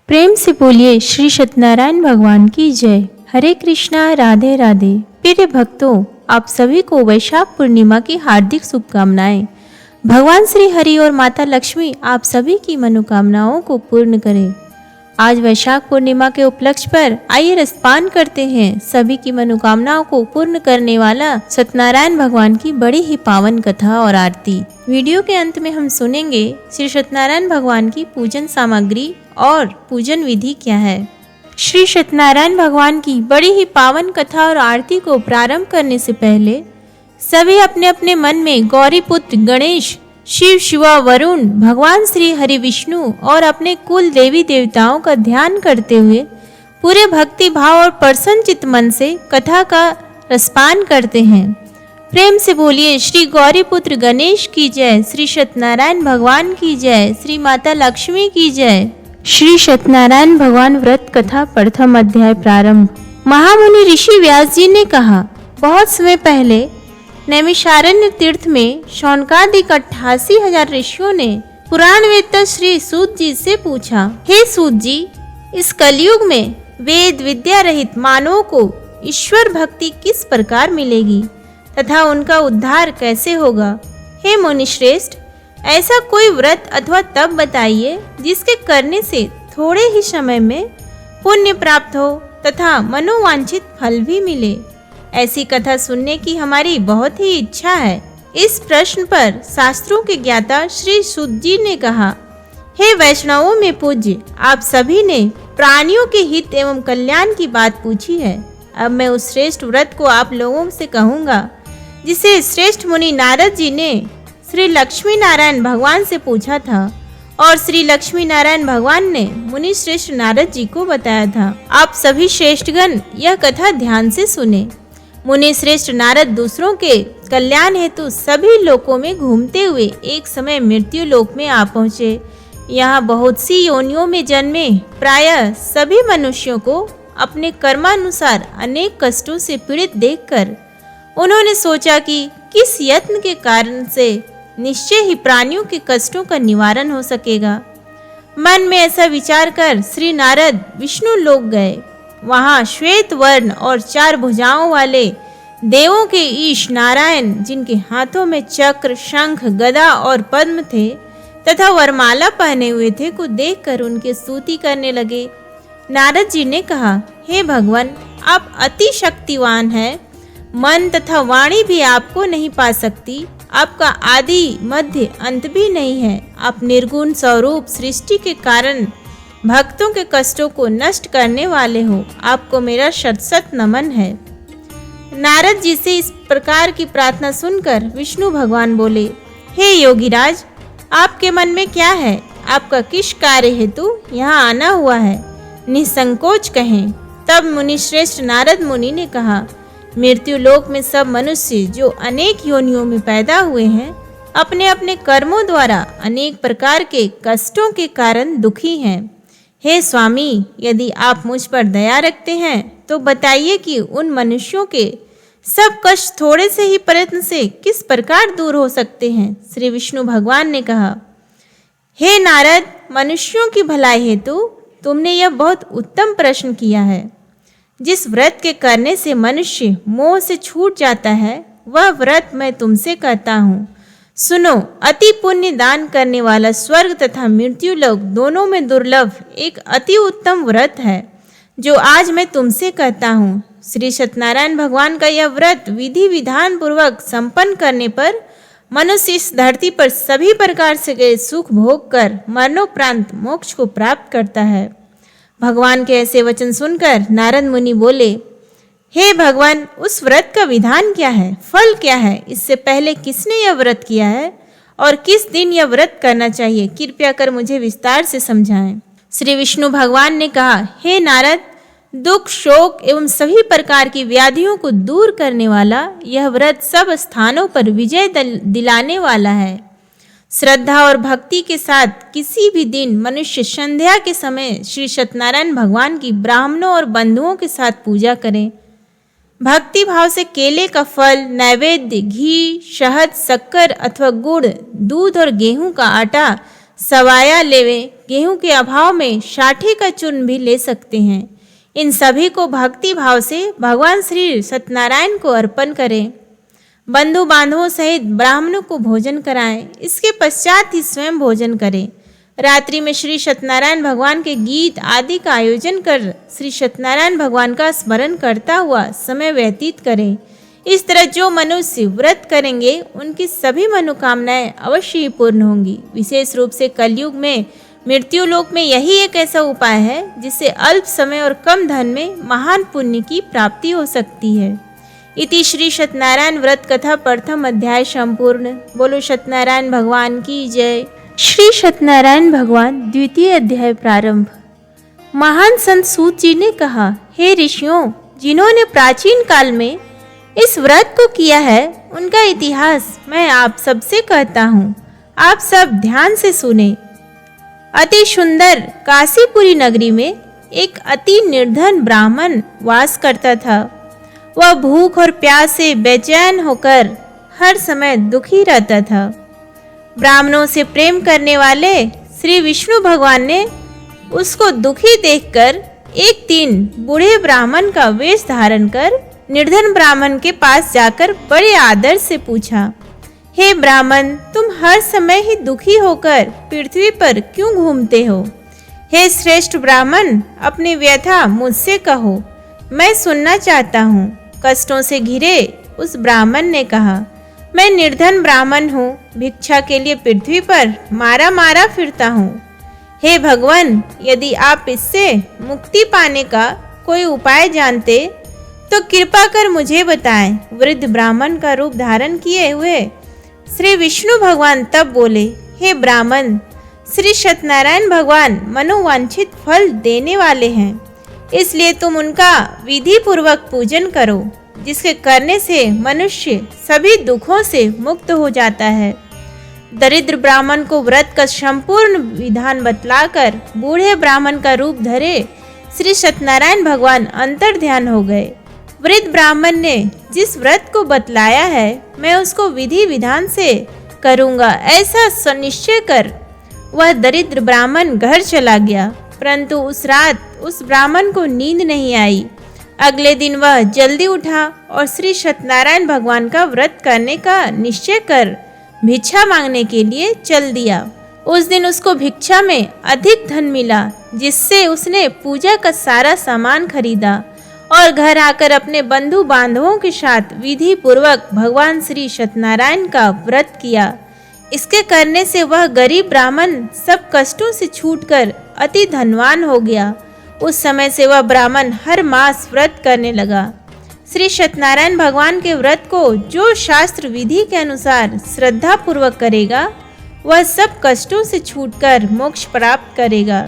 प्रेम से बोलिए श्री सत्यनारायण भगवान की जय। हरे कृष्णा, राधे राधे। प्रिय भक्तों, आप सभी को वैशाख पूर्णिमा की हार्दिक शुभकामनाएं। भगवान श्री हरि और माता लक्ष्मी आप सभी की मनोकामनाओं को पूर्ण करें। आज वैशाख पूर्णिमा के उपलक्ष्य पर आइए रसपान करते हैं सभी की मनोकामनाओं को पूर्ण करने वाला सत्यनारायण भगवान की बड़ी ही पावन कथा और आरती। वीडियो के अंत में हम सुनेंगे श्री सत्यनारायण भगवान की पूजन सामग्री और पूजन विधि क्या है। श्री सत्यनारायण भगवान की बड़ी ही पावन कथा और आरती को प्रारंभ करने से पहले सभी अपने अपने मन में गौरी पुत्र गणेश, शिव, शिवा, वरुण, भगवान श्री हरि विष्णु और अपने कुल देवी देवताओं का ध्यान करते हुए पूरे भक्ति भाव और प्रसन्न चित्त मन से कथा का रसपान करते हैं। प्रेम से बोलिए श्री गौरी पुत्र गणेश की जय, श्री सत्यनारायण भगवान की जय, श्री माता लक्ष्मी की जय। श्री सत्यनारायण भगवान व्रत कथा प्रथम अध्याय प्रारंभ। महामुनि ऋषि व्यास जी ने कहा, बहुत समय पहले नैमिषारण्य तीर्थ में शौनकादिक 88,000 ऋषियों ने पुराण वेत्ता श्री सूत जी से पूछा, हे सूत जी, इस कलयुग में वेद विद्या रहित मानवों को ईश्वर भक्ति किस प्रकार मिलेगी तथा उनका उद्धार कैसे होगा। हे मुनिश्रेष्ठ, ऐसा कोई व्रत अथवा तप बताइए जिसके करने से थोड़े ही समय में पुण्य प्राप्त हो तथा मनोवांछित फल भी मिले। ऐसी कथा सुनने की हमारी बहुत ही इच्छा है। इस प्रश्न पर शास्त्रों के ज्ञाता श्री सूत जी ने कहा, हे वैष्णवों में पूज्य, आप सभी ने प्राणियों के हित एवं कल्याण की बात पूछी है। अब मैं उस श्रेष्ठ व्रत को आप लोगों से कहूँगा जिसे श्रेष्ठ मुनि नारद जी ने श्री लक्ष्मी नारायण भगवान से पूछा था और श्री लक्ष्मी नारायण भगवान ने मुनि श्रेष्ठ नारद जी को बताया था। आप सभी श्रेष्ठगण यह कथा ध्यान से सुने। मुनि श्रेष्ठ नारद दूसरों के कल्याण हेतु सभी लोकों में घूमते हुए एक समय मृत्यु लोक में आ पहुँचे। यहाँ बहुत सी योनियों में जन्मे प्रायः सभी मनुष्यों को अपने कर्मानुसार अनेक कष्टों से पीड़ित देखकर उन्होंने सोचा कि किस यत्न के कारण से निश्चय ही प्राणियों के कष्टों का निवारण हो सकेगा। मन में ऐसा विचार कर श्री नारद विष्णु लोक गए। वहाँ श्वेत वर्ण और 4 भुजाओं वाले देवों के ईश नारायण, जिनके हाथों में चक्र, शंख, गदा और पद्म थे तथा वरमाला पहने हुए थे, को देखकर उनके स्तुति करने लगे। नारद जी ने कहा, हे भगवान, आप अति शक्तिवान हैं। मन तथा वाणी भी आपको नहीं पा सकती। आपका आदि मध्य अंत भी नहीं है। आप निर्गुण स्वरूप सृष्टि के कारण भक्तों के कष्टों को नष्ट करने वाले हो। आपको मेरा शत शत नमन है। नारद जी से इस प्रकार की प्रार्थना सुनकर विष्णु भगवान बोले, हे योगीराज, आपके मन में क्या है? आपका किस कार्य हेतु यहाँ आना हुआ है? निसंकोच कहें। तब मुनिश्रेष्ठ नारद मुनि ने कहा, मृत्यु लोक में सब मनुष्य जो अनेक योनियों में पैदा हुए हैं, अपने अपने कर्मों द्वारा अनेक प्रकार के कष्टों के कारण दुखी हैं। हे स्वामी, यदि आप मुझ पर दया रखते हैं तो बताइए कि उन मनुष्यों के सब कष्ट थोड़े से ही प्रयत्न से किस प्रकार दूर हो सकते हैं। श्री विष्णु भगवान ने कहा, हे नारद, मनुष्यों की भलाई हेतु तुमने यह बहुत उत्तम प्रश्न किया है। जिस व्रत के करने से मनुष्य मोह से छूट जाता है, वह व्रत मैं तुमसे कहता हूँ। सुनो, अति पुण्य दान करने वाला स्वर्ग तथा मृत्यु लोक दोनों में दुर्लभ एक अति उत्तम व्रत है जो आज मैं तुमसे कहता हूँ। श्री सत्यनारायण भगवान का यह व्रत विधि विधान पूर्वक संपन्न करने पर मनुष्य इस धरती पर सभी प्रकार से गए सुख भोग कर मरणोपरांत मोक्ष को प्राप्त करता है। भगवान के ऐसे वचन सुनकर नारद मुनि बोले, हे भगवान, उस व्रत का विधान क्या है, फल क्या है? इससे पहले किसने यह व्रत किया है और किस दिन यह व्रत करना चाहिए? कृपया कर मुझे विस्तार से समझाएं। श्री विष्णु भगवान ने कहा, हे नारद, दुख, शोक एवं सभी प्रकार की व्याधियों को दूर करने वाला यह व्रत सब स्थानों पर विजय दिलाने वाला है। श्रद्धा और भक्ति के साथ किसी भी दिन मनुष्य संध्या के समय श्री सत्यनारायण भगवान की ब्राह्मणों और बंधुओं के साथ पूजा करें। भक्ति भाव से केले का फल, नैवेद्य, घी, शहद, शक्कर अथवा गुड़, दूध और गेहूं का आटा सवाया लेवें। गेहूं के अभाव में साठी का चूर्ण भी ले सकते हैं। इन सभी को भक्ति भाव से भगवान श्री सत्यनारायण को अर्पण करें। बंधु बांधवों सहित ब्राह्मणों को भोजन कराएं। इसके पश्चात ही स्वयं भोजन करें। रात्रि में श्री सत्यनारायण भगवान के गीत आदि का आयोजन कर श्री सत्यनारायण भगवान का स्मरण करता हुआ समय व्यतीत करें। इस तरह जो मनुष्य व्रत करेंगे उनकी सभी मनोकामनाएं अवश्य ही पूर्ण होंगी। विशेष रूप से कलयुग में मृत्यु लोक में यही एक ऐसा उपाय है जिससे अल्प समय और कम धन में महान पुण्य की प्राप्ति हो सकती है। इति श्री सत्यनारायण व्रत कथा प्रथम अध्याय संपूर्ण। बोलो सत्यनारायण भगवान की जय। श्री सत्यनारायण भगवान द्वितीय अध्याय प्रारंभ। महान संत सूत जी ने कहा, हे ऋषियों, जिन्होंने प्राचीन काल में इस व्रत को किया है उनका इतिहास मैं आप सबसे कहता हूँ। आप सब ध्यान से सुने। अति सुंदर काशीपुरी नगरी में एक अति निर्धन ब्राह्मण वास करता था। वह भूख और प्यास से बेचैन होकर हर समय दुखी रहता था। ब्राह्मणों से प्रेम करने वाले श्री विष्णु भगवान ने उसको दुखी देखकर एक दिन बूढ़े ब्राह्मण का वेश धारण कर निर्धन ब्राह्मण के पास जाकर बड़े आदर से पूछा, हे ब्राह्मण, तुम हर समय ही दुखी होकर पृथ्वी पर क्यों घूमते हो? हे श्रेष्ठ ब्राह्मण, अपनी व्यथा मुझसे कहो, मैं सुनना चाहता हूँ। कष्टों से घिरे उस ब्राह्मण ने कहा, मैं निर्धन ब्राह्मण हूँ, भिक्षा के लिए पृथ्वी पर मारा मारा फिरता हूँ। हे भगवान, यदि आप इससे मुक्ति पाने का कोई उपाय जानते तो कृपा कर मुझे बताएं। वृद्ध ब्राह्मण का रूप धारण किए हुए श्री विष्णु भगवान तब बोले, हे ब्राह्मण, श्री सत्यनारायण भगवान मनोवांछित फल देने वाले हैं, इसलिए तुम उनका विधि पूर्वक पूजन करो, जिसके करने से मनुष्य सभी दुखों से मुक्त हो जाता है। दरिद्र ब्राह्मण को व्रत का संपूर्ण विधान बतलाकर बूढ़े ब्राह्मण का रूप धरे श्री सत्यनारायण भगवान अंतर ध्यान हो गए। वृद्ध ब्राह्मण ने जिस व्रत को बतलाया है मैं उसको विधि विधान से करूँगा, ऐसा सुनिश्चय कर वह दरिद्र ब्राह्मण घर चला गया। परंतु उस रात उस ब्राह्मण को नींद नहीं आई। अगले दिन वह जल्दी उठा और श्री सत्यनारायण भगवान का व्रत करने का निश्चय कर भिक्षा मांगने के लिए चल दिया। उस दिन उसको भिक्षा में अधिक धन मिला, जिससे उसने पूजा का सारा सामान खरीदा और घर आकर अपने बंधु बांधवों के साथ विधि पूर्वक भगवान श्री सत्यनारायण का व्रत किया। इसके करने से वह गरीब ब्राह्मण सब कष्टों से छूटकर अति धनवान हो गया। उस समय से वह ब्राह्मण हर मास व्रत करने लगा। श्री सत्यनारायण भगवान के व्रत को जो शास्त्र विधि के अनुसार श्रद्धा पूर्वक करेगा वह सब कष्टों से छूटकर मोक्ष प्राप्त करेगा।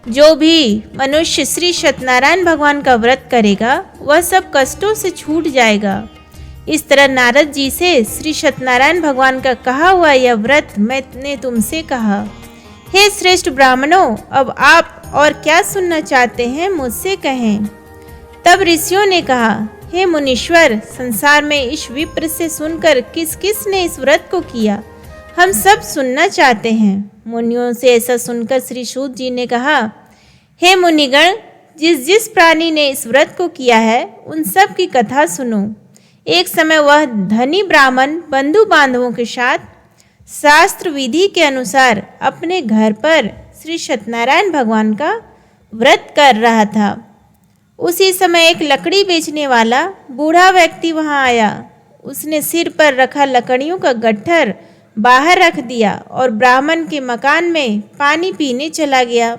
जो भी मनुष्य श्री सत्यनारायण भगवान का व्रत करेगा वह सब कष्टों से छूट जाएगा। इस तरह नारद जी से श्री सत्यनारायण भगवान का कहा हुआ यह व्रत मैंने तुमसे कहा। हे श्रेष्ठ ब्राह्मणों, अब आप और क्या सुनना चाहते हैं मुझसे कहें। तब ऋषियों ने कहा, हे मुनीश्वर, संसार में इस विप्र से सुनकर किस किस ने इस व्रत को किया, हम सब सुनना चाहते हैं। मुनियों से ऐसा सुनकर श्री सूत जी ने कहा, हे मुनिगण, जिस जिस प्राणी ने इस व्रत को किया है उन सब की कथा सुनो। एक समय वह धनी ब्राह्मण बंधु बांधवों के साथ शास्त्र विधि के अनुसार अपने घर पर श्री सत्यनारायण भगवान का व्रत कर रहा था। उसी समय एक लकड़ी बेचने वाला बूढ़ा व्यक्ति वहां आया। उसने सिर पर रखा लकड़ियों का गट्ठर बाहर रख दिया और ब्राह्मण के मकान में पानी पीने चला गया।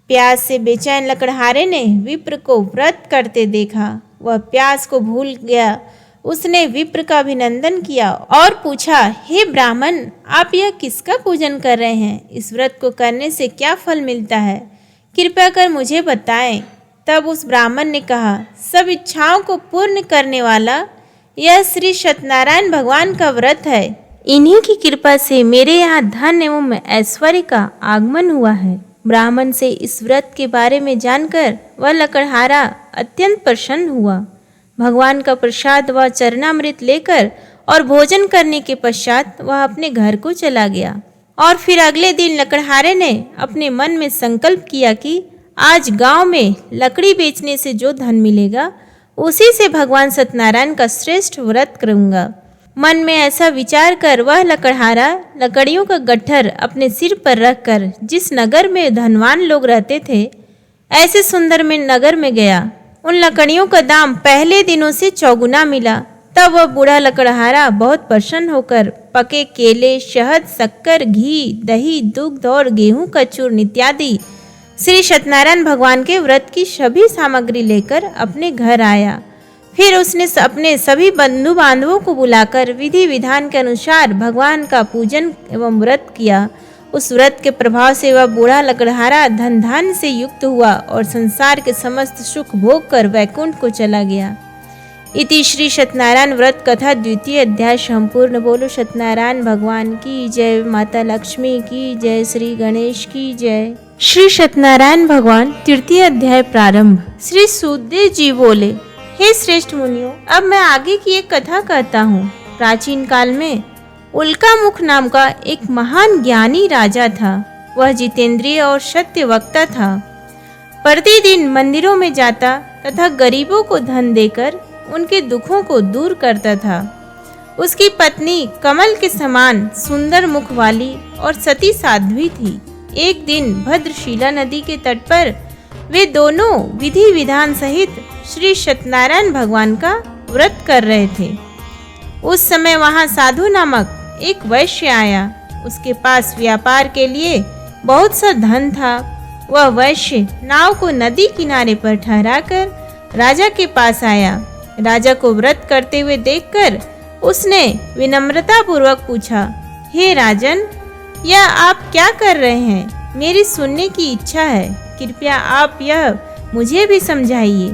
प्यास से बेचैन लकड़हारे ने विप्र को व्रत करते देखा। वह प्यास को भूल गया। उसने विप्र का अभिनंदन किया और पूछा, हे ब्राह्मण, आप यह किसका पूजन कर रहे हैं? इस व्रत को करने से क्या फल मिलता है? कृपया कर मुझे बताएं। तब उस ब्राह्मण ने कहा, सब इच्छाओं को पूर्ण करने वाला यह श्री सत्यनारायण भगवान का व्रत है। इन्हीं की कृपा से मेरे यहाँ धन एवं ऐश्वर्य का आगमन हुआ है। ब्राह्मण से इस व्रत के बारे में जानकर वह लकड़हारा अत्यंत प्रसन्न हुआ। भगवान का प्रसाद व चरणामृत लेकर और भोजन करने के पश्चात वह अपने घर को चला गया। और फिर अगले दिन लकड़हारे ने अपने मन में संकल्प किया कि आज गांव में लकड़ी बेचने से जो धन मिलेगा उसी से भगवान सत्यनारायण का श्रेष्ठ व्रत करूंगा। मन में ऐसा विचार कर वह लकड़हारा लकड़ियों का गट्ठर अपने सिर पर रखकर जिस नगर में धनवान लोग रहते थे ऐसे सुंदर में नगर में गया। उन लकड़ियों का दाम पहले दिनों से चौगुना मिला। तब वह बूढ़ा लकड़हारा बहुत प्रसन्न होकर पके केले, शहद, शक्कर, घी, दही, दुग्ध और गेहूं का चूर्ण इत्यादि श्री सत्यनारायण भगवान के व्रत की सभी सामग्री लेकर अपने घर आया। फिर उसने अपने सभी बंधु बांधवों को बुलाकर विधि विधान के अनुसार भगवान का पूजन एवं व्रत किया। उस व्रत के प्रभाव से वह बूढ़ा लकड़हारा धन धान्य से युक्त हुआ और संसार के समस्त सुख भोग कर वैकुंठ को चला गया। इति श्री सत्यनारायण व्रत कथा द्वितीय अध्याय संपूर्ण। बोलो सत्यनारायण भगवान की जय, माता लक्ष्मी की जय, श्री गणेश की जय। श्री सत्यनारायण भगवान तृतीय अध्याय प्रारंभ। श्री सुखदेव जी बोले, हे श्रेष्ठ मुनियों, अब मैं आगे की एक कथा कहता हूँ। प्राचीन काल में उल्कामुख नाम का एक महान ज्ञानी राजा था। वह जितेंद्रिय और सत्य वक्ता था। प्रतिदिन मंदिरों में जाता तथा गरीबों को धन देकर उनके दुखों को दूर करता था। उसकी पत्नी कमल के समान सुंदर मुख वाली और सती साध्वी थी। एक दिन भद्रशिला नदी के तट पर वे दोनों विधि विधान सहित श्री सत्यनारायण भगवान का व्रत कर रहे थे। उस समय वहां साधु नामक एक वैश्य आया। उसके पास व्यापार के लिए बहुत सा धन था। वह वैश्य नाव को नदी किनारे पर ठहराकर राजा के पास आया। राजा को व्रत करते हुए देखकर उसने विनम्रता पूर्वक पूछा, हे राजन, यह आप क्या कर रहे हैं? मेरी सुनने की इच्छा है, कृपया आप यह मुझे भी समझाइए।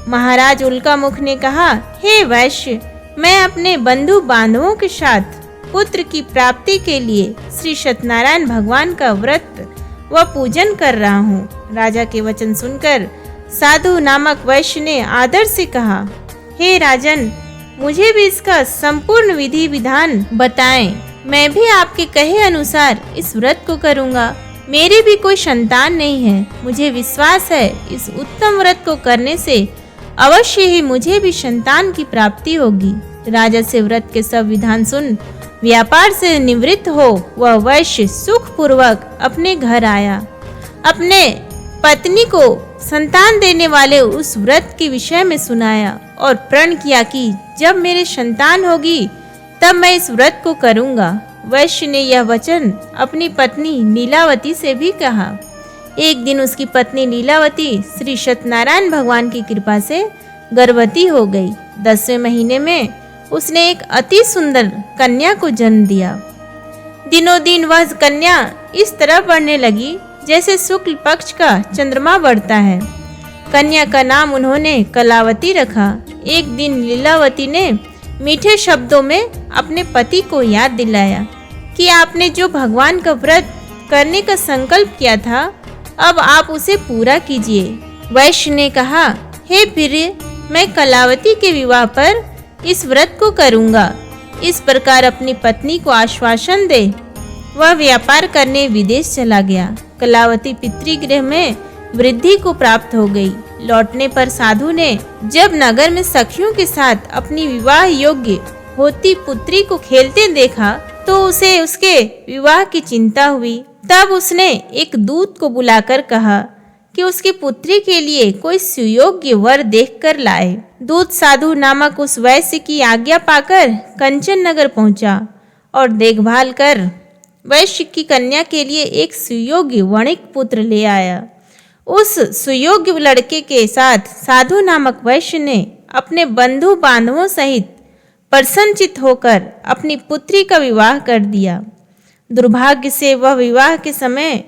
महाराज उल्कामुख ने कहा, हे वैश्य, मैं अपने बंधु बांधवों के साथ पुत्र की प्राप्ति के लिए श्री सत्यनारायण भगवान का व्रत व पूजन कर रहा हूँ। राजा के वचन सुनकर साधु नामक वैश्य ने आदर से कहा, हे राजन, मुझे भी इसका संपूर्ण विधि विधान बताएं। मैं भी आपके कहे अनुसार इस व्रत को करूँगा। मेरी भी कोई संतान नहीं है। मुझे विश्वास है इस उत्तम व्रत को करने से अवश्य ही मुझे भी संतान की प्राप्ति होगी। राजा से व्रत के सब विधान सुन व्यापार से निवृत्त हो वह वैश्य सुख पूर्वक अपने घर आया। अपने पत्नी को संतान देने वाले उस व्रत के विषय में सुनाया और प्रण किया कि जब मेरे संतान होगी तब मैं इस व्रत को करूंगा। वैश्य ने यह वचन अपनी पत्नी लीलावती से भी कहा। एक दिन उसकी पत्नी लीलावती श्री सत्यनारायण भगवान की कृपा से गर्भवती हो गई। 10वें महीने में उसने एक अति सुंदर कन्या को जन्म दिया। दिनों दिन वह कन्या इस तरह बढ़ने लगी जैसे शुक्ल पक्ष का चंद्रमा बढ़ता है। कन्या का नाम उन्होंने कलावती रखा। एक दिन लीलावती ने मीठे शब्दों में अपने पति को याद दिलाया कि आपने जो भगवान का व्रत करने का संकल्प किया था, अब आप उसे पूरा कीजिए। वैश्य ने कहा, हे प्रिय, मैं कलावती के विवाह पर इस व्रत को करूंगा। इस प्रकार अपनी पत्नी को आश्वासन दे वह व्यापार करने विदेश चला गया। कलावती पितृगृह में वृद्धि को प्राप्त हो गई। लौटने पर साधु ने जब नगर में सखियों के साथ अपनी विवाह योग्य होती पुत्री को खेलते देखा तो उसे उसके विवाह की चिंता हुई। तब उसने एक दूत को बुलाकर कहा कि उसकी पुत्री के लिए कोई सुयोग्य वर देखकर लाए। दूत साधु नामक उस वैश्य की आज्ञा पाकर कंचन नगर पहुंचा और देखभाल कर वैश्य की कन्या के लिए एक सुयोग्य वणिक पुत्र ले आया। उस सुयोग्य लड़के के साथ साधु नामक वैश्य ने अपने बंधु बांधवों सहित प्रसन्नचित होकर अपनी पुत्री का विवाह कर दिया। दुर्भाग्य से वह विवाह के समय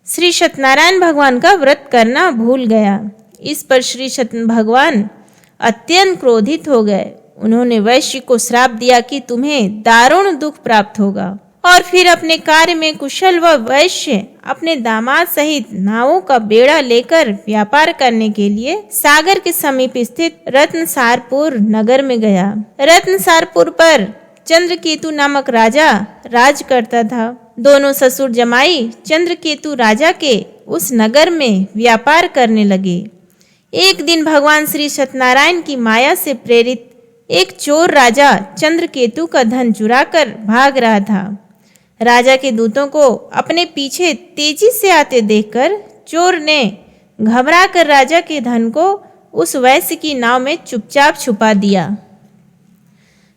श्री सत्यनारायण भगवान का व्रत करना भूल गया। इस पर श्री सत्य भगवान अत्यंत क्रोधित हो गए। उन्होंने वैश्य को श्राप दिया कि तुम्हें दारुण दुख प्राप्त होगा। और फिर अपने कार्य में कुशल व वैश्य अपने दामाद सहित नावों का बेड़ा लेकर व्यापार करने के लिए सागर के समीप स्थित रत्नसारपुर नगर में गया। रत्नसारपुर पर चंद्रकेतु नामक राजा राज करता था। दोनों ससुर जमाई चंद्रकेतु राजा के उस नगर में व्यापार करने लगे। एक दिन भगवान श्री सत्यनारायण की माया से प्रेरित एक चोर राजा चंद्रकेतु का धन चुराकर भाग रहा था। राजा के दूतों को अपने पीछे तेजी से आते देखकर चोर ने घबराकर राजा के धन को उस वैश्य की नाव में चुपचाप छुपा दिया,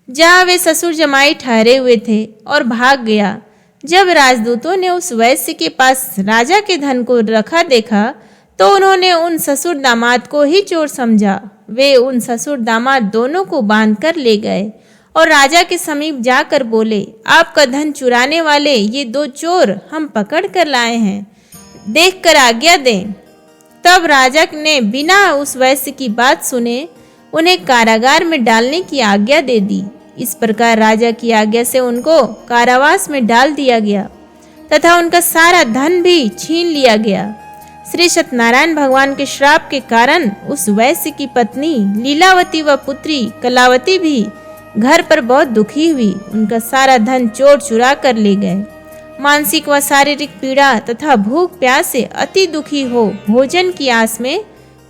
जहां वे ससुर जमाई ठहरे हुए थे, और भाग गया। जब राजदूतों ने उस वैश्य के पास राजा के धन को रखा देखा तो उन्होंने उन ससुर दामाद को ही चोर समझा। वे उन ससुर दामाद दोनों को बांधकर ले गए और राजा के समीप जाकर बोले, आपका धन चुराने वाले ये दो चोर हम पकड़ कर लाए हैं, देखकर आज्ञा दें। तब राजा ने बिना उस वैश्य की बात सुने उन्हें कारागार में डालने की आज्ञा दे दी। इस प्रकार राजा की आज्ञा से उनको कारावास में डाल दिया गया तथा उनका सारा धन भी छीन लिया गया। श्री सत्यनारायण भगवान के श्राप के कारण उस वैश्य की पत्नी लीलावती व पुत्री कलावती भी घर पर बहुत दुखी हुई। उनका सारा धन चोर चुरा कर ले गए। मानसिक व शारीरिक पीड़ा तथा भूख प्यास से अति दुखी हो भोजन की आस में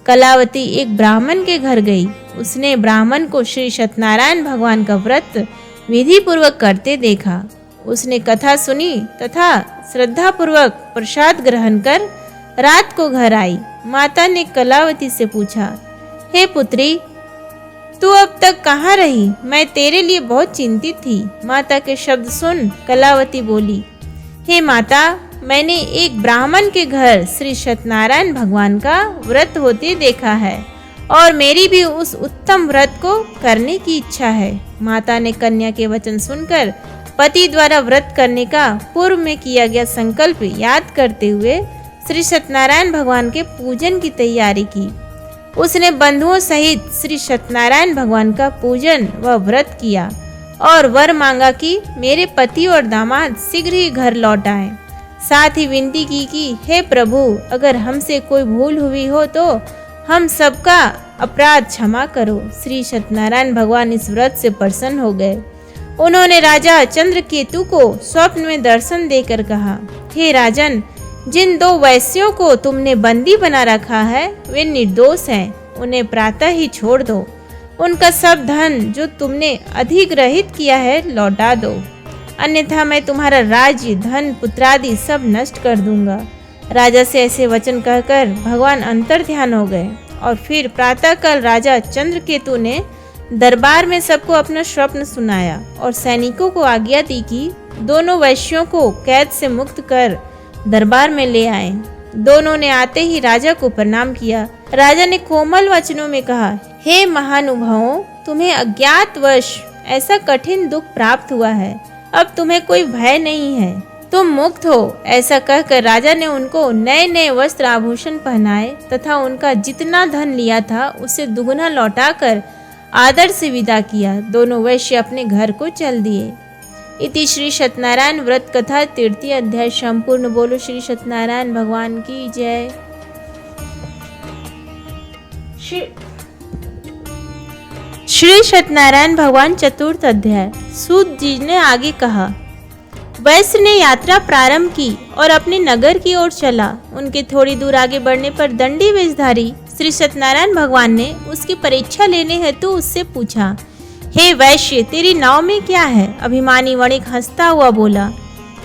कलावती एक ब्राह्मण के घर गई। उसने ब्राह्मण को श्री सत्यनारायण भगवान का व्रत विधि पूर्वक करते देखा। उसने कथा सुनी तथा श्रद्धा पूर्वक प्रसाद ग्रहण कर रात को घर आई। माता ने कलावती से पूछा, हे पुत्री, तू अब तक कहाँ रही? मैं तेरे लिए बहुत चिंतित थी। माता के शब्द सुन कलावती बोली, हे माता, मैंने एक ब्राह्मण के घर श्री सत्यनारायण भगवान का व्रत होते देखा है और मेरी भी उस उत्तम व्रत को करने की इच्छा है। माता ने कन्या के वचन सुनकर पति द्वारा व्रत करने का पूर्व में किया गया संकल्प याद करते हुए श्री सत्यनारायण भगवान के पूजन की तैयारी की। उसने बंधुओं सहित श्री सत्यनारायण भगवान का पूजन व व्रत किया और वर मांगा कि मेरे पति और दामाद शीघ्र ही घर लौट आएं। साथ ही विनती की कि हे प्रभु, अगर हमसे कोई भूल हुई हो तो हम सबका अपराध क्षमा करो। श्री सत्यनारायण भगवान इस व्रत से प्रसन्न हो गए। उन्होंने राजा चंद्रकेतु को स्वप्न में दर्शन देकर कहा, हे राजन, जिन दो वैश्यों को तुमने बंदी बना रखा है वे निर्दोष हैं, उन्हें प्रातः ही छोड़ दो। उनका सब धन जो तुमने अधिग्रहित किया है लौटा दो, अन्यथा मैं तुम्हारा राज्य, धन, पुत्रादि सब नष्ट कर दूंगा। राजा से ऐसे वचन कहकर भगवान अंतर ध्यान हो गए और फिर प्रातःकाल राजा चंद्रकेतु ने दरबार में सबको अपना स्वप्न सुनाया और सैनिकों को आज्ञा दी कि दोनों वैश्यों को कैद से मुक्त कर दरबार में ले आए। दोनों ने आते ही राजा को प्रणाम किया। राजा ने कोमल वचनों में कहा, हे महानुभावों, तुम्हें अज्ञातवश ऐसा कठिन दुख प्राप्त हुआ है, अब तुम्हें कोई भय नहीं है, तुम मुक्त हो। ऐसा कहकर राजा ने उनको नए नए वस्त्र आभूषण पहनाए तथा उनका जितना धन लिया था उसे दुगुना लौटाकर आदर से विदा किया। दोनों वैश्य अपने घर को चल दिए। इति श्री सत्यनारायण व्रत कथा 3 अध्याय संपूर्ण। बोलो श्री सत्यनारायण भगवान की जय। श्री सत्यनारायण भगवान 4th अध्याय। सूत जी ने आगे कहा, वैश्य ने यात्रा प्रारंभ की और अपने नगर की ओर चला। उनके थोड़ी दूर आगे बढ़ने पर दंडी वेशधारी श्री सत्यनारायण भगवान ने उसकी परीक्षा लेने हेतु उससे पूछा, हे वैश्य, तेरी नाव में क्या है? अभिमानी वणिक हंसता हुआ बोला,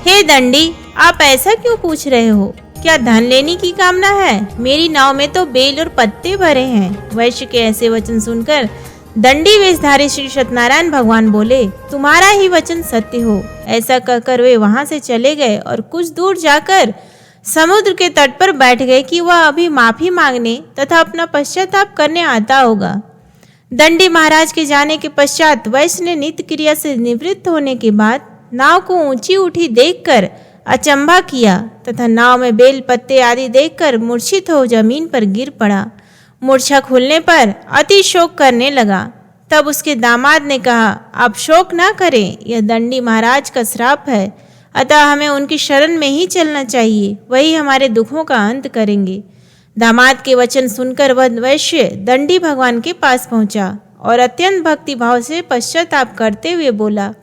हे दंडी, आप ऐसा क्यों पूछ रहे हो? क्या धन लेने की कामना है? मेरी नाव में तो बेल और पत्ते भरे हैं। वैश्य के ऐसे वचन सुनकर दंडी वेशधारी श्री सत्यनारायण भगवान बोले, तुम्हारा ही वचन सत्य हो। ऐसा कहकर वे वहां से चले गए और कुछ दूर जाकर समुद्र के तट पर बैठ गए कि वह अभी माफी मांगने तथा अपना पश्चाताप करने आता होगा। दंडी महाराज के जाने के पश्चात वैश्य ने नित्य क्रिया से निवृत्त होने के बाद नाव को ऊंची उठी देखकर अचंभा किया तथा नाव में बेल पत्ते आदि देखकर मूर्छित हो जमीन पर गिर पड़ा। मूर्छा खुलने पर अति शोक करने लगा। तब उसके दामाद ने कहा, आप शोक ना करें, यह दंडी महाराज का श्राप है, अतः हमें उनकी शरण में ही चलना चाहिए, वही हमारे दुखों का अंत करेंगे। दामाद के वचन सुनकर वह वैश्य दंडी भगवान के पास पहुंचा और अत्यंत भक्ति भाव से पश्चाताप करते हुए बोला,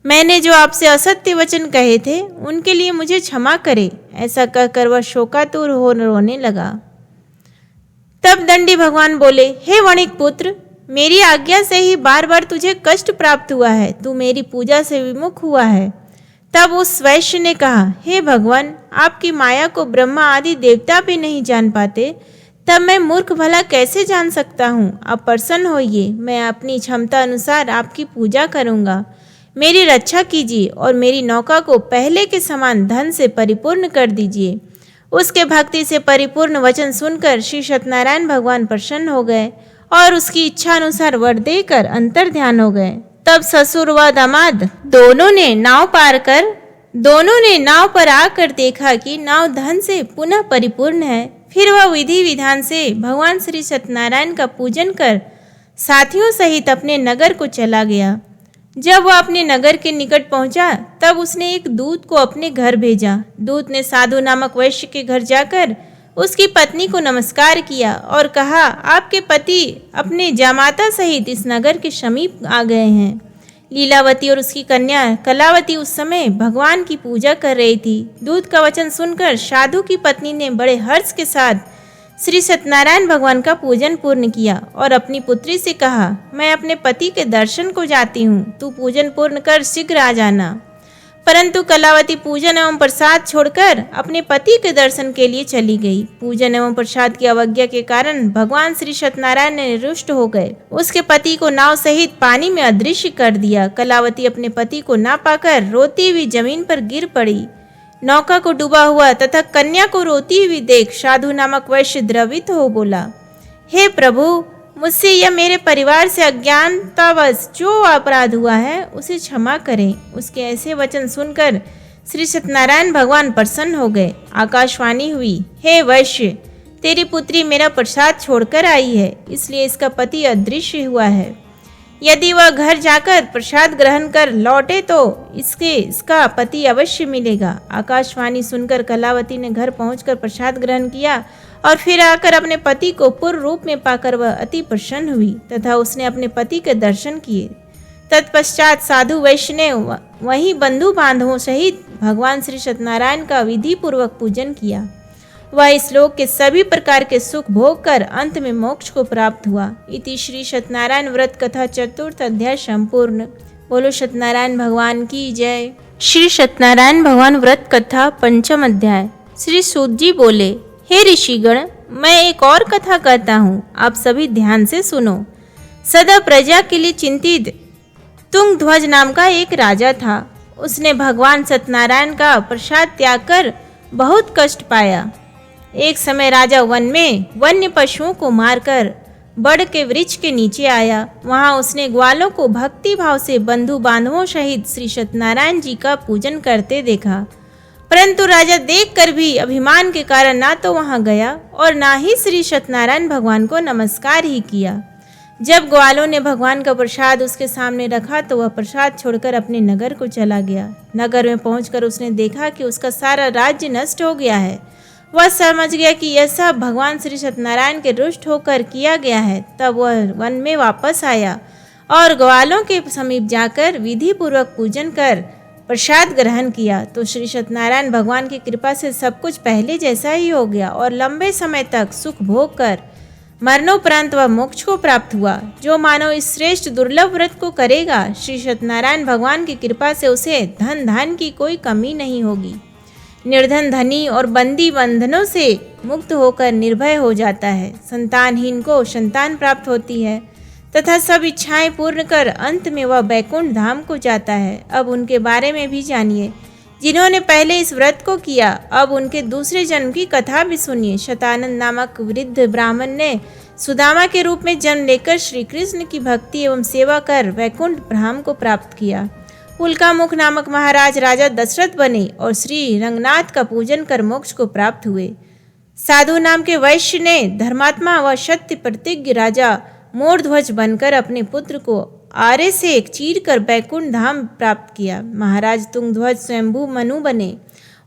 मैंने जो आपसे असत्य वचन कहे थे उनके लिए मुझे क्षमा करे। ऐसा कहकर वह शोकातुर हो रोने लगा। तब दंडी भगवान बोले, हे वणिक पुत्र, मेरी आज्ञा से ही बार बार तुझे कष्ट प्राप्त हुआ है, तू मेरी पूजा से विमुख हुआ है। तब उस वैश्य ने कहा, हे भगवान, आपकी माया को ब्रह्मा आदि देवता भी नहीं जान पाते, तब मैं मूर्ख भला कैसे जान सकता हूँ। आप प्रसन्न होइए, मैं अपनी क्षमता अनुसार आपकी पूजा करूँगा। मेरी रक्षा कीजिए और मेरी नौका को पहले के समान धन से परिपूर्ण कर दीजिए। उसके भक्ति से परिपूर्ण वचन सुनकर श्री सत्यनारायण भगवान प्रसन्न हो गए और उसकी इच्छा अनुसार वर देकर अंतर ध्यान हो गए। तब ससुर व दामाद दोनों ने नाव पर आकर देखा कि नाव धन से पुनः परिपूर्ण है। फिर वह विधि विधान से भगवान श्री सत्यनारायण का पूजन कर साथियों सहित अपने नगर को चला गया। जब वह अपने नगर के निकट पहुंचा, तब उसने एक दूत को अपने घर भेजा। दूत ने साधु नामक वैश्य के घर जाकर उसकी पत्नी को नमस्कार किया और कहा, आपके पति अपने जामाता सहित इस नगर के समीप आ गए हैं। लीलावती और उसकी कन्या कलावती उस समय भगवान की पूजा कर रही थी। दूत का वचन सुनकर साधु की पत्नी ने बड़े हर्ष के साथ श्री सत्यनारायण भगवान का पूजन पूर्ण किया और अपनी पुत्री से कहा, मैं अपने पति के दर्शन को जाती हूँ, तू पूजन पूर्ण कर शीघ्र आ जाना। परंतु कलावती पूजन एवं प्रसाद छोड़कर अपने पति के दर्शन के लिए चली गई। पूजन एवं प्रसाद की अवज्ञा के कारण भगवान श्री सत्यनारायण ने रुष्ट हो गए। उसके पति को नाव सहित पानी में अदृश्य कर दिया। कलावती अपने पति को ना पाकर रोती हुई जमीन पर गिर पड़ी। नौका को डूबा हुआ तथा कन्या को रोती हुई देख साधु नामक वैश्य द्रवित हो बोला, हे प्रभु, मुझसे या मेरे परिवार से अज्ञानतावश जो अपराध हुआ है उसे क्षमा करें। उसके ऐसे वचन सुनकर श्री सत्यनारायण भगवान प्रसन्न हो गए। आकाशवाणी हुई, हे वैश्य, तेरी पुत्री मेरा प्रसाद छोड़कर आई है, इसलिए इसका पति अदृश्य हुआ है। यदि वह घर जाकर प्रसाद ग्रहण कर लौटे तो इसका पति अवश्य मिलेगा। आकाशवाणी सुनकर कलावती ने घर पहुंचकर प्रसाद ग्रहण किया और फिर आकर अपने पति को पूर्ण रूप में पाकर वह अति प्रसन्न हुई तथा उसने अपने पति के दर्शन किए। तत्पश्चात साधु वैश्य ने वहीं बंधु बांधवों सहित भगवान श्री सत्यनारायण का विधि पूर्वक पूजन किया। वह इस लोक के सभी प्रकार के सुख भोग कर अंत में मोक्ष को प्राप्त हुआ। इति श्री सत्यनारायण व्रत कथा चतुर्थ अध्याय संपूर्ण। बोलो सत्यनारायण भगवान की जय। श्री सत्यनारायण भगवान व्रत कथा पंचम अध्याय। श्री सूत जी बोले, हे ऋषिगण, मैं एक और कथा कहता हूँ, आप सभी ध्यान से सुनो। सदा प्रजा के लिए चिंतित तुंगध्वज नाम का एक राजा था। उसने भगवान सत्यनारायण का प्रसाद त्याग कर बहुत कष्ट पाया। एक समय राजा वन में वन्य पशुओं को मारकर बड़ के वृक्ष के नीचे आया। वहां उसने ग्वालों को भक्ति भाव से बंधु बांधवों सहित श्री सत्यनारायण जी का पूजन करते देखा। परंतु राजा देखकर भी अभिमान के कारण ना तो वहां गया और ना ही श्री सत्यनारायण भगवान को नमस्कार ही किया। जब ग्वालों ने भगवान का प्रसाद उसके सामने रखा तो वह प्रसाद छोड़कर अपने नगर को चला गया। नगर में पहुंचकर उसने देखा कि उसका सारा राज्य नष्ट हो गया है। वह समझ गया कि यह सब भगवान श्री सत्यनारायण के रुष्ट होकर किया गया है। तब वह वन में वापस आया और ग्वालों के समीप जाकर विधि पूर्वक पूजन कर प्रसाद ग्रहण किया तो श्री सत्यनारायण भगवान की कृपा से सब कुछ पहले जैसा ही हो गया और लंबे समय तक सुख भोग कर मरणोपरांत वह मोक्ष को प्राप्त हुआ। जो मानव इस श्रेष्ठ दुर्लभ व्रत को करेगा, श्री सत्यनारायण भगवान की कृपा से उसे धन धान की कोई कमी नहीं होगी। निर्धन धनी और बंदी बंधनों से मुक्त होकर निर्भय हो जाता है। संतानहीन को संतान प्राप्त होती है तथा सब इच्छाएं पूर्ण कर अंत में वह बैकुंठ धाम को जाता है। अब उनके बारे में भी जानिए जिन्होंने पहले इस व्रत को किया। अब उनके दूसरे जन्म की कथा भी सुनिए। शतानंद नामक वृद्ध ब्राह्मण ने सुदामा के रूप में जन्म लेकर श्री कृष्ण की भक्ति एवं सेवा कर वैकुंठ धाम को प्राप्त किया। उल्कामुख नामक महाराज राजा दशरथ बने और श्री रंगनाथ का पूजन कर मोक्ष को प्राप्त हुए। साधु नाम के वैश्य ने धर्मात्मा व सत्य प्रतिज्ञ राजा मोरध्वज बनकर अपने पुत्र को आरे से चीर कर बैकुंठ धाम प्राप्त किया। महाराज तुंगध्वज स्वयंभू मनु बने।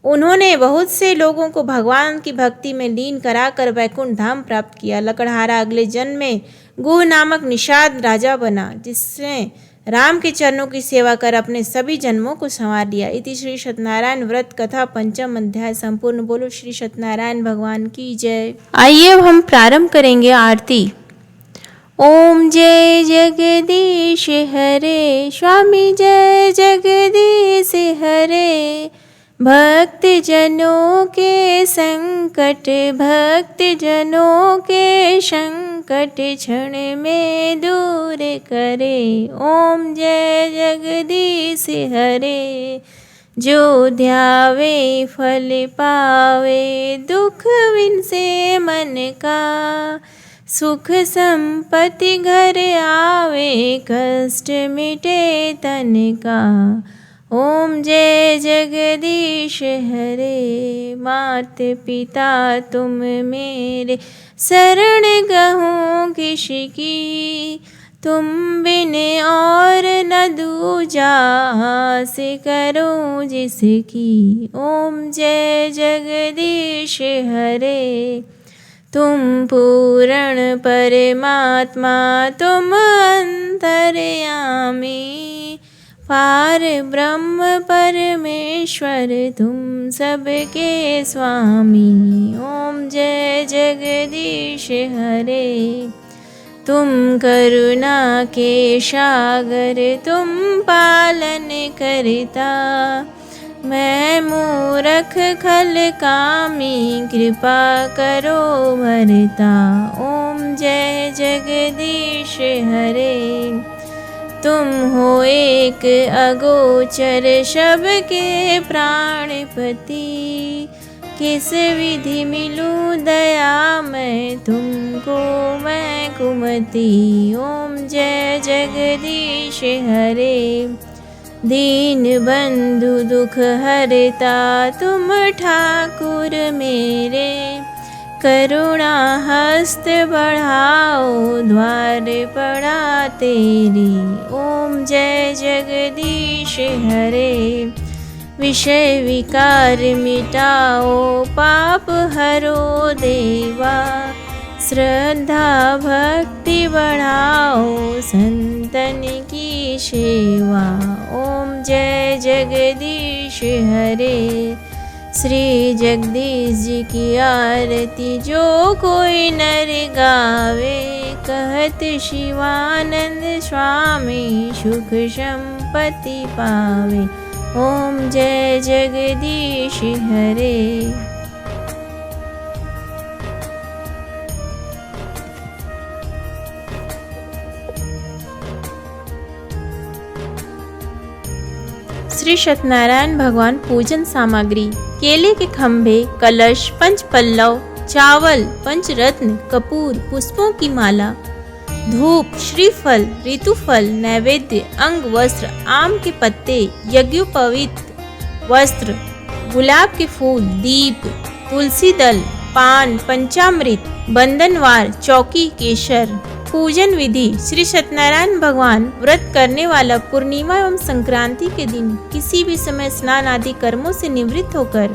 उन्होंने बहुत से लोगों को भगवान की भक्ति में लीन कराकर बैकुंठ धाम प्राप्त किया। लकड़हारा अगले जन्म में गुह नामक निषाद राजा बना, जिसने राम के चरणों की सेवा कर अपने सभी जन्मों को संवार लिया। इति श्री सत्यनारायण व्रत कथा पंचम अध्याय संपूर्ण। बोलो श्री सत्यनारायण भगवान की जय। आइए अब हम प्रारंभ करेंगे आरती। ओम जय जगदीश हरे, स्वामी जय जगदीश हरे। भक्त जनों के संकट, भक्त जनों के संकट क्षण में दूर करे। ओम जय जगदीश हरे। जो ध्यावे फल पावे, दुख विन से मन का। सुख संपत्ति घर आवे, कष्ट मिटे तन का। ओम जय जगदीश हरे। मात पिता तुम मेरे, शरण गहूँ किसकी। तुम बिन और न दूजा, आस करूँ जिसकी। ओम जय जगदीश हरे। तुम पूर्ण परमात्मा, तुम अंतर्यामी। पार ब्रह्म परमेश्वर, तुम सबके स्वामी। ओम जय जगदीश हरे। तुम करुणा के सागर, तुम पालन करता। मैं मूरख खल कामी, कृपा करो भरता। ओम जय जगदीश हरे। तुम हो एक अगोचर, सबके प्राणपति। किस विधि मिलूं दया मैं तुमको, मैं कुमति। ओम जय जगदीश हरे। दीन बंधु दुख हरता, तुम ठाकुर मेरे। करुणा हस्त बढ़ाओ, द्वार पड़ा तेरी। ओम जय जगदीश हरे। विषय विकार मिटाओ, पाप हरो देवा। श्रद्धा भक्ति बढ़ाओ, संतन की सेवा। ओम जय जगदीश हरे। श्री जगदीश जी की आरती जो कोई नर गावे। कहत शिवानंद स्वामी, सुख संपत्ति पावे। ओम जय जगदीश हरे। श्री सत्यनारायण भगवान पूजन सामग्री। केले के खम्भे, कलश, पंच पल्लव, चावल, पंचरत्न, कपूर, पुष्पों की माला, धूप, श्रीफल, ऋतुफल, नैवेद्य, अंग वस्त्र, आम के पत्ते, यज्ञोपवीत वस्त्र, गुलाब के फूल, दीप, तुलसी दल, पान, पंचामृत, बंधनवार, चौकी, केसर। पूजन विधि। श्री सत्यनारायण भगवान व्रत करने वाला पूर्णिमा एवं संक्रांति के दिन किसी भी समय स्नान आदि कर्मों से निवृत्त होकर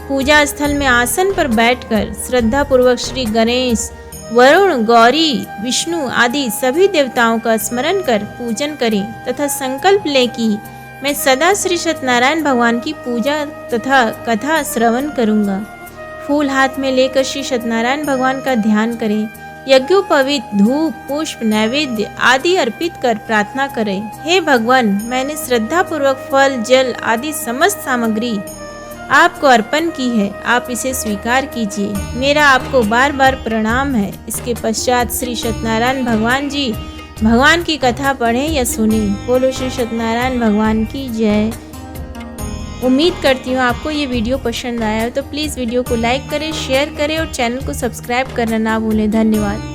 पूजा स्थल में आसन पर बैठकर श्रद्धा पूर्वक श्री गणेश, वरुण, गौरी, विष्णु आदि सभी देवताओं का स्मरण कर पूजन करें तथा संकल्प ले कि मैं सदा श्री सत्यनारायण भगवान की पूजा तथा कथा श्रवण करूंगा। फूल हाथ में लेकर श्री सत्यनारायण भगवान का ध्यान करें। यज्ञोपवीत धूप, पुष्प, नैवेद्य आदि अर्पित कर प्रार्थना करें। हे भगवान, मैंने श्रद्धा पूर्वक फल, जल आदि समस्त सामग्री आपको अर्पण की है, आप इसे स्वीकार कीजिए। मेरा आपको बार बार प्रणाम है। इसके पश्चात श्री सत्यनारायण भगवान जी भगवान की कथा पढ़ें या सुनें। बोलो श्री सत्यनारायण भगवान की जय। उम्मीद करती हूँ आपको ये वीडियो पसंद आया हो तो प्लीज़ वीडियो को लाइक करें, शेयर करें और चैनल को सब्सक्राइब करना ना भूलें। धन्यवाद।